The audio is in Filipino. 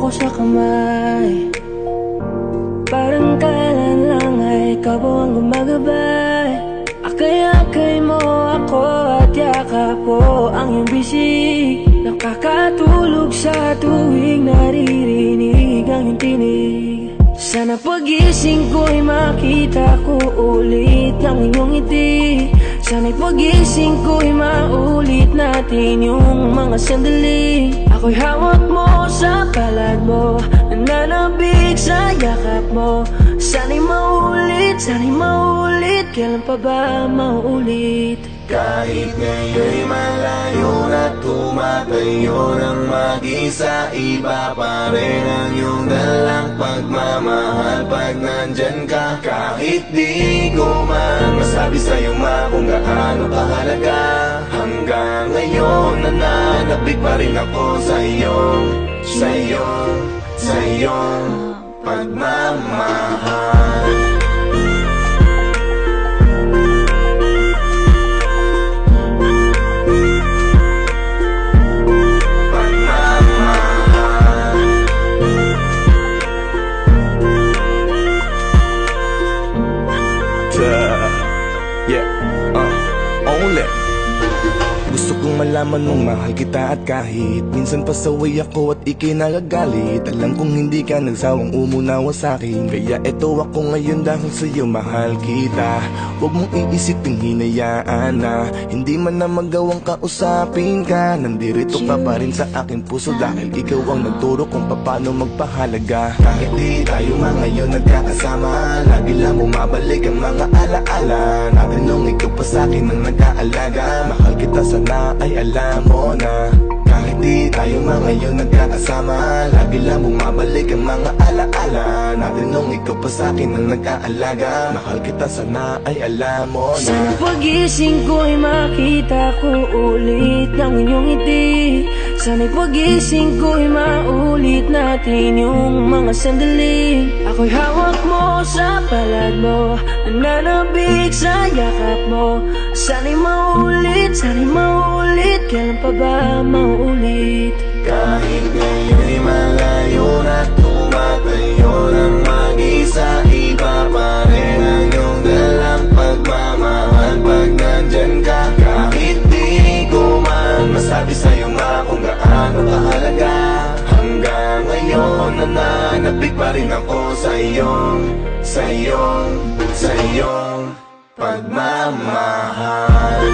ko sa kamay. Parang kailan lang ay ikaw ang gumagabay. Akay-akay mo ako at yakap ko ang iyong bisig. Nakakatulog sa tuwing naririnig ang iyong tinig. Sana pagising ko'y makita ko ulit ang iyong ngiti. Sana'y pagising ko'y maulit natin yung mga sandali. Ako'y hawak mo sa palad mo, nananabig sa yakap mo. Sana'y maulit, kailan pa ba maulit? Kahit ngayon'y malayo na tumatayo ng mag-isa, iba pa rin ang iyong dalang pagmamahal pag nandyan ka. Kahit di ko man masabi sa'yo kung gaano kahalaga, hanggang ngayon nananabig pa rin ako sa iyong pagmamahal. Only gusto kong malaman mong mahal kita at kahit minsan pasaway ako at ika'y nagagalit, alam kong hindi ka nagsawang umunawa sa'kin. Kaya eto ako ngayon dahil sa'yo mahal kita. Huwag mong iisipin hinayaan na hindi man na magawang kausapin ka. Nandirito ka pa rin sa aking puso dahil ikaw ang nagturo kung paano magpahalaga. Kahit di tayo ngayon nagkakasama, lagi lang bumabalik ang mga alaala natin nung ikaw pa sa'kin ang nag-aalaga. Mahal kita sana ay alam mo na. Kahit di tayo ngayon nagkakasama, lagi lang bumabalik ang mga alaala natin nung ikaw pa sa'kin ang nag-aalaga. Mahal kita sana ay alam mo na. Sana pagising ko'y makita ko ulit ang inyong ngiti. Sana'y pagising ko'y maulit natin yung mga sandali. Ako'y hawak mo sa palad mo, nananabig sa yakap mo. Sana'y maulit, kailan pa ba maulit? Kahit ngayon'y malayo na tumatayo ng mag-isa, iba pa rin ang iyong dalang pagmamahal pag nandyan ka. Kahit di ko man masabi sa'yo kung gaano kahalaga, hanggang ngayon nananabig pa rin ako sa iyong pagmamahal.